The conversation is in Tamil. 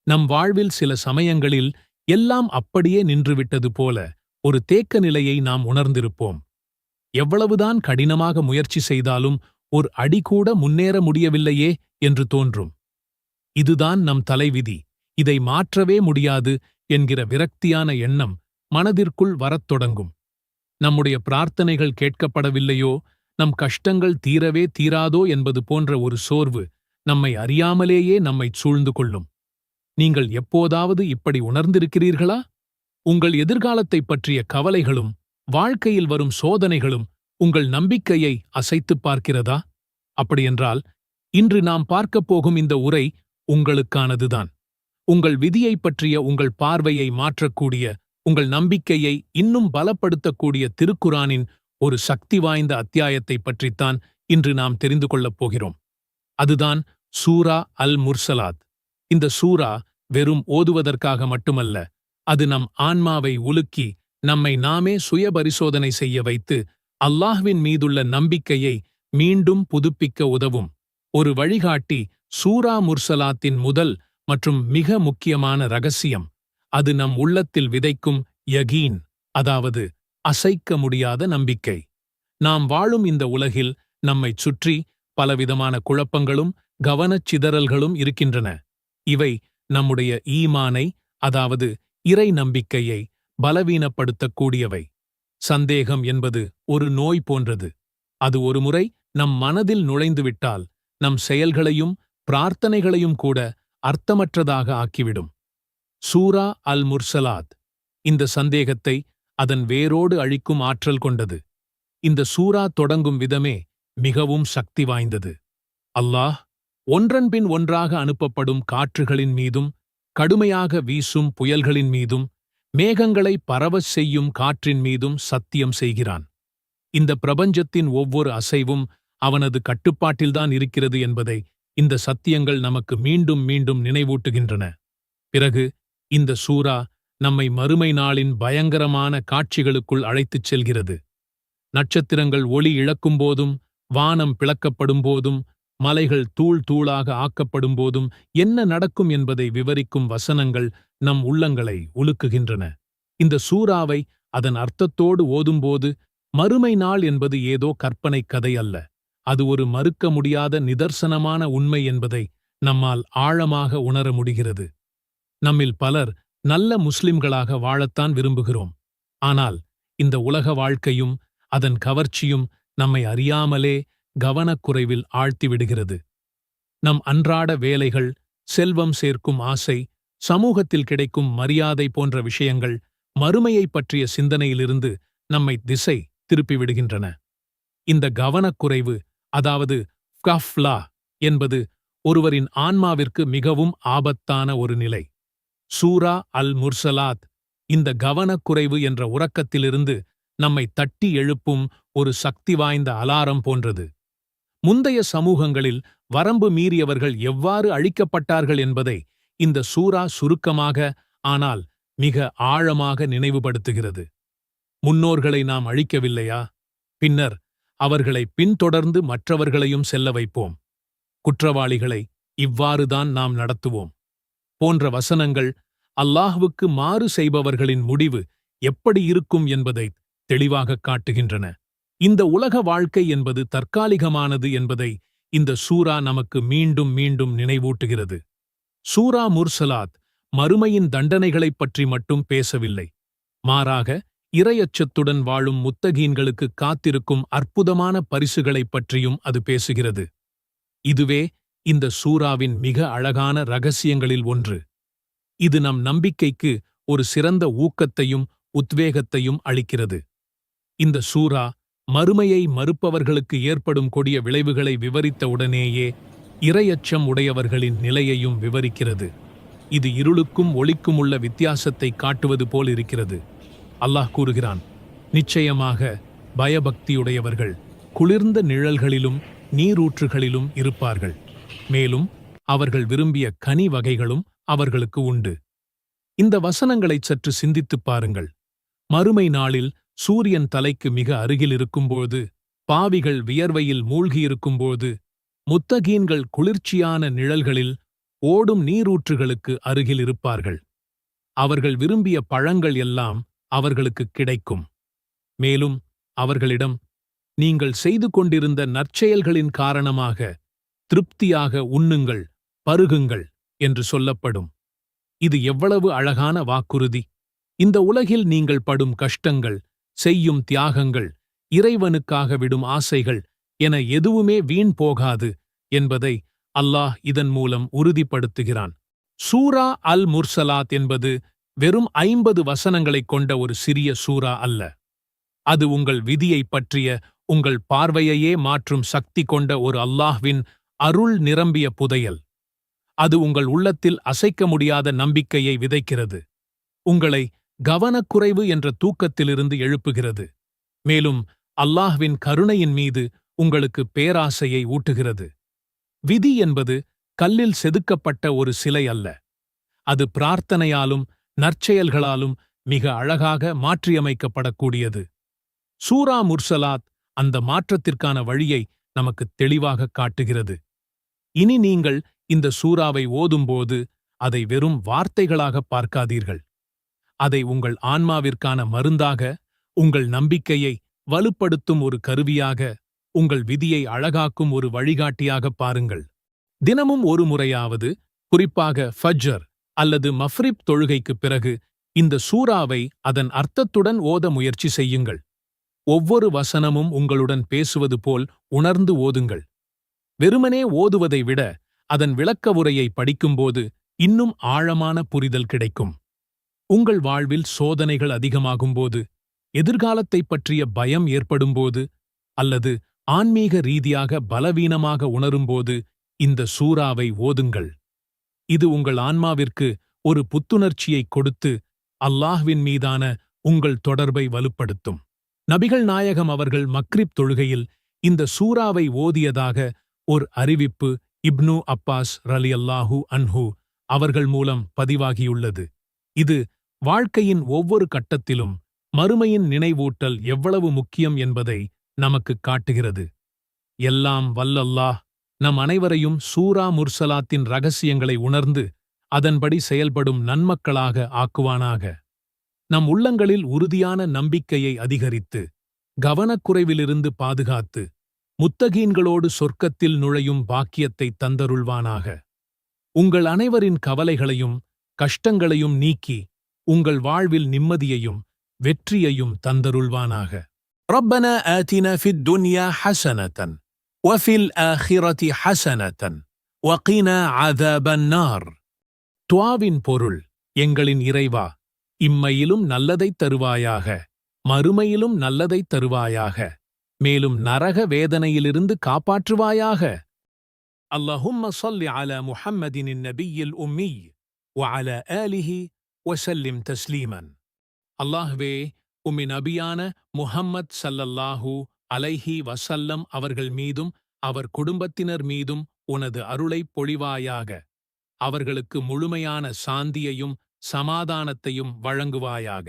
நம் வாழ்வில் சில சமயங்களில் எல்லாம் அப்படியே நின்றுவிட்டது போல ஒரு தேக்க நிலையை நாம் உணர்ந்திருப்போம். எவ்வளவுதான் கடினமாக முயற்சி செய்தாலும் ஒரு அடி கூட முன்னேற முடியவில்லையே என்று தோன்றும். இதுதான் நம் தலைவிதி, இதை மாற்றவே முடியாது என்கிற விரக்தியான எண்ணம் மனதிற்குள் வரத் தொடங்கும். நம்முடைய பிரார்த்தனைகள் கேட்கப்படவில்லையோ, நம் கஷ்டங்கள் தீரவே தீராதோ என்பது போன்ற ஒரு சோர்வு நம்மை அறியாமலேயே நம்மைச் சூழ்ந்து கொள்ளும். நீங்கள் எப்போதாவது இப்படி உணர்ந்திருக்கிறீர்களா? உங்கள் எதிர்காலத்தைப் பற்றிய கவலைகளும் வாழ்க்கையில் வரும் சோதனைகளும் உங்கள் நம்பிக்கையை அசைத்துப் பார்க்கிறதா? அப்படியென்றால் இன்று நாம் பார்க்கப் போகும் இந்த உரை உங்களுக்கானதுதான். உங்கள் விதியைப் பற்றிய உங்கள் பார்வையை மாற்றக்கூடிய, உங்கள் நம்பிக்கையை இன்னும் பலப்படுத்தக்கூடிய திருக்குரானின் ஒரு சக்தி வாய்ந்த அத்தியாயத்தைப் பற்றித்தான் இன்று நாம் தெரிந்து கொள்ளப் போகிறோம். அதுதான் சூரா அல் முர்சலாத். இந்த சூரா வெறும் ஓதுவதற்காக மட்டுமல்ல, அது நம் ஆன்மாவை உலுக்கி நம்மை நாமே சுயபரிசோதனை செய்ய வைத்து அல்லாஹ்வின் மீதுள்ள நம்பிக்கையை மீண்டும் புதுப்பிக்க உதவும் ஒரு வழிகாட்டி. சூரா முர்சலாத்தின் முதல் மற்றும் மிக முக்கியமான ரகசியம், அது நம் உள்ளத்தில் விதைக்கும் யகீன், அதாவது அசைக்க முடியாத நம்பிக்கை. நாம் வாழும் இந்த உலகில் நம்மைச் சுற்றி பலவிதமான குழப்பங்களும் கவனச்சிதறல்களும் இருக்கின்றன. இவை நம்முடைய ஈமானை, அதாவது இறை நம்பிக்கையை பலவீனப்படுத்தக்கூடியவை. சந்தேகம் என்பது ஒரு நோய் போன்றது. அது ஒருமுறை நம் மனதில் நுழைந்துவிட்டால் நம் செயல்களையும் பிரார்த்தனைகளையும் கூட அர்த்தமற்றதாக ஆக்கிவிடும். சூரா அல் முர்சலாத் இந்த சந்தேகத்தை அதன் வேரோடு அழிக்கும் ஆற்றல் கொண்டது. இந்த சூரா தொடங்கும் விதமே மிகவும் சக்தி வாய்ந்தது. அல்லாஹ் ஒன்றன்பின் ஒன்றாக அனுப்பப்படும் காற்றுகளின் மீதும், கடுமையாக வீசும் புயல்களின் மீதும், மேகங்களை பரவச் செய்யும் காற்றின் மீதும் சத்தியம் செய்கிறான். இந்த பிரபஞ்சத்தின் ஒவ்வொரு அசைவும் அவனது கட்டுப்பாட்டில்தான் இருக்கிறது என்பதை இந்த சத்தியங்கள் நமக்கு மீண்டும் மீண்டும் நினைவூட்டுகின்றன. பிறகு இந்த சூரா நம்மை மறுமை நாளின் பயங்கரமான காட்சிகளுக்குள் அழைத்துச் செல்கிறது. நட்சத்திரங்கள் ஒளி இழக்கும்போதும், வானம் பிளக்கப்படும்போதும், மலைகள் தூள் தூளாக ஆக்கப்படும்போதும் என்ன நடக்கும் என்பதை விவரிக்கும் வசனங்கள் நம் உள்ளங்களை உலுக்குகின்றன. இந்த சூறாவை அதன் அர்த்தத்தோடு ஓதும்போது மறுமை நாள் என்பது ஏதோ கற்பனை கதை அல்ல, அது ஒரு மறுக்க முடியாத நிதர்சனமான உண்மை என்பதை நம்மால் ஆழமாக உணர முடிகிறது. நம்மில் பலர் நல்ல முஸ்லிம்களாக வாழத்தான் விரும்புகிறோம். ஆனால் இந்த உலக வாழ்க்கையும் அதன் கவர்ச்சியும் நம்மை அறியாமலே கவனக்குறைவில் ஆழ்த்திவிடுகிறது. நம் அன்றாட வேலைகள், செல்வம் சேர்க்கும் ஆசை, சமூகத்தில் கிடைக்கும் மரியாதை போன்ற விஷயங்கள் மறுமையைப் பற்றிய சிந்தனையிலிருந்து நம்மை திசை திருப்பிவிடுகின்றன. இந்த கவனக்குறைவு, அதாவது கஃப்லா என்பது ஒருவரின் ஆன்மாவிற்கு மிகவும் ஆபத்தான ஒரு நிலை. சூரா அல் முர்சலாத் இந்த கவனக்குறைவு என்ற உறக்கத்திலிருந்து நம்மை தட்டி எழுப்பும் ஒரு சக்தி வாய்ந்த அலாரம் போன்றது. முந்தைய சமூகங்களில் வரம்பு மீறியவர்கள் எவ்வாறு அழிக்கப்பட்டார்கள் என்பதை இந்த சூரா சுருக்கமாக, ஆனால் மிக ஆழமாக நினைவுபடுத்துகிறது. முன்னோர்களை நாம் அழிக்கவில்லையா? பின்னர் அவர்களை பின்தொடர்ந்து மற்றவர்களையும் செல்ல வைப்போம். குற்றவாளிகளை இவ்வாறுதான் நாம் நடத்துவோம் போன்ற வசனங்கள் அல்லாஹ்வுக்கு மாறு செய்பவர்களின் முடிவு எப்படி இருக்கும் என்பதை தெளிவாகக் காட்டுகின்றன. இந்த உலக வாழ்க்கை என்பது தற்காலிகமானது என்பதை இந்த சூரா நமக்கு மீண்டும் மீண்டும் நினைவூட்டுகிறது. சூரா முர்சலாத் மறுமையின் தண்டனைகளைப் பற்றி மட்டும் பேசவில்லை, மாறாக இறையச்சத்துடன் வாழும் முத்தகீன்களுக்கு காத்திருக்கும் அற்புதமான பரிசுகளைப் பற்றியும் அது பேசுகிறது. இதுவே இந்த சூராவின் மிக அழகான ரகசியங்களில் ஒன்று. இது நம் நம்பிக்கைக்கு ஒரு சிறந்த ஊக்கத்தையும் உத்வேகத்தையும் அளிக்கிறது. இந்த சூரா மறுமையை மறுப்பவர்களுக்கு ஏற்படும் கொடிய விளைவுகளை விவரித்தவுடனேயே இறையச்சம் உடையவர்களின் நிலையையும் விவரிக்கிறது. இது இருளுக்கும் ஒளிக்கும் உள்ள வித்தியாசத்தை காட்டுவது போல் இருக்கிறது. அல்லாஹ் கூறுகிறான், நிச்சயமாக பயபக்தியுடையவர்கள் குளிர்ந்த நிழல்களிலும் நீரூற்றுகளிலும் இருப்பார்கள், மேலும் அவர்கள் விரும்பிய கனி வகைகளும் அவர்களுக்கு உண்டு. இந்த வசனங்களைச் சற்று சிந்தித்துப் பாருங்கள். மறுமை நாளில் சூரியன் தலைக்கு மிக அருகில் இருக்கும்போது, பாவிகள் வியர்வையில் மூழ்கியிருக்கும்போது, முத்தகீன்கள் குளிர்ச்சியான நிழல்களில் ஓடும் நீரூற்றுகளுக்கு அருகில் இருப்பார்கள். அவர்கள் விரும்பிய பழங்கள் எல்லாம் அவர்களுக்கு கிடைக்கும். மேலும் அவர்களிடம், நீங்கள் செய்து கொண்டிருந்த நற்செயல்களின் காரணமாக திருப்தியாக உண்ணுங்கள், பருகுங்கள் என்று சொல்லப்படும். இது எவ்வளவு அழகான வாக்குறுதி! இந்த உலகில் நீங்கள் படும் கஷ்டங்கள், செய்யும் தியாகங்கள், இறைவனுக்காக விடும் ஆசைகள் என எதுவுமே வீண் போகாது என்பதை அல்லாஹ் இதன் மூலம் உறுதிப்படுத்துகிறான். சூரா அல் முர்சலாத் என்பது வெறும் 50 வசனங்களைக் கொண்ட ஒரு சிறிய சூரா அல்ல. அது உங்கள் விதியைப் பற்றிய உங்கள் பார்வையையே மாற்றும் சக்தி கொண்ட ஒரு அல்லாஹ்வின் அருள் நிரம்பிய புதையல். அது உங்கள் உள்ளத்தில் அசைக்க முடியாத நம்பிக்கையை விதைக்கிறது. உங்களை கவனக்குறைவு என்ற தூக்கத்திலிருந்து எழுப்புகிறது. மேலும் அல்லாஹ்வின் கருணையின் மீது உங்களுக்கு பேராசையை ஊட்டுகிறது. விதி என்பது கல்லில் செதுக்கப்பட்ட ஒரு சிலை அல்ல. அது பிரார்த்தனையாலும் நற்செயல்களாலும் மிக அழகாக மாற்றியமைக்கப்படக்கூடியது. சூரா முர்சலாத் அந்த மாற்றத்திற்கான வழியை நமக்கு தெளிவாக காட்டுகிறது. இனி நீங்கள் இந்த சூராவை ஓதும்போது அதை வெறும் வார்த்தைகளாக பார்க்காதீர்கள். அதை உங்கள் ஆன்மாவிற்கான மருந்தாக, உங்கள் நம்பிக்கையை வலுப்படுத்தும் ஒரு கருவியாக, உங்கள் விதியை அழகாக்கும் ஒரு வழிகாட்டியாக பாருங்கள். தினமும் ஒரு முறையாவது, குறிப்பாக ஃபஜ்ர் அல்லது மஃரிப் தொழுகைக்குப் பிறகு இந்த சூராவை அதன் அர்த்தத்துடன் ஓத முயற்சி செய்யுங்கள். ஒவ்வொரு வசனமும் உங்களுடன் பேசுவது போல் உணர்ந்து ஓதுங்கள். வெறுமனே ஓதுவதை விட அதன் விளக்க உரையை படிக்கும்போது இன்னும் ஆழமான புரிதல் கிடைக்கும். உங்கள் வாழ்வில் சோதனைகள் அதிகமாகும்போது, எதிர்காலத்தைப் பற்றிய பயம் ஏற்படும்போது, அல்லது ஆன்மீக ரீதியாக பலவீனமாக உணரும்போது இந்த சூராவை ஓதுங்கள். இது உங்கள் ஆன்மாவிற்கு ஒரு புத்துணர்ச்சியைக் கொடுத்து அல்லாஹ்வின் மீதான உங்கள் தொடர்பை வலுப்படுத்தும். நபிகள் நாயகம் அவர்கள் மக்ரிப் தொழுகையில் இந்த சூராவை ஓதியதாக ஒரு அறிவிப்பு இப்னு அப்பாஸ் ரலியல்லாஹு அன்ஹு அவர்கள் மூலம் பதிவாகியுள்ளது. இது வாழ்க்கையின் ஒவ்வொரு கட்டத்திலும் மறுமையின் நினைவூட்டல் எவ்வளவு முக்கியம் என்பதை நமக்குக் காட்டுகிறது. எல்லாம் வல்லல்லாஹ் நம் அனைவரையும் சூரா முர்சலாத்தின் ரகசியங்களை உணர்ந்து அதன்படி செயல்படும் நன்மக்களாக ஆக்குவானாக. நம் உள்ளங்களில் உறுதியான நம்பிக்கையை அதிகரித்து, கவனக்குறைவிலிருந்து பாதுகாத்து, முத்தகீன்களோடு சொர்க்கத்தில் நுழையும் பாக்கியத்தை தந்தருள்வானாக. உங்கள் அனைவரின் கவலைகளையும் கஷ்டங்களையும் நீக்கி உங்கள் வாழ்வில் நிம்மதியையும் வெற்றியையும் தந்தருள்வானாக. ரப்பனா ஆதினா ஃபித் துன்யா ஹஸனதன் வஃபில் ஆখিরাতি ஹஸனதன் வகினா அஸாபன் நார். துஆவின் பொருள்: எங்களின் இறைவா, இம்மையிலும் நல்லதைத் தருவாயாக, மறுமையிலும் நல்லதைத் தருவாயாக, மேலும் நரக வேதனையிலிருந்து காப்பாற்றுவாயாக. அல்லாஹும்ம ஸல்லி அலா முஹம்மதின் நபியில் உம்மி வஅலா ஆலிஹி வஸல்லிம் தஸ்லீமன். அல்லாஹ்வே, உம்மின் நபியான முஹம்மத் ஸல்லல்லாஹு அலைஹி வஸல்லம் அவர்கள் மீதும் அவர் குடும்பத்தினர் மீதும் உனது அருளைப் பொழிவாயாக. அவர்களுக்கு முழுமையான சாந்தியையும் சமாதானத்தையும் வழங்குவாயாக.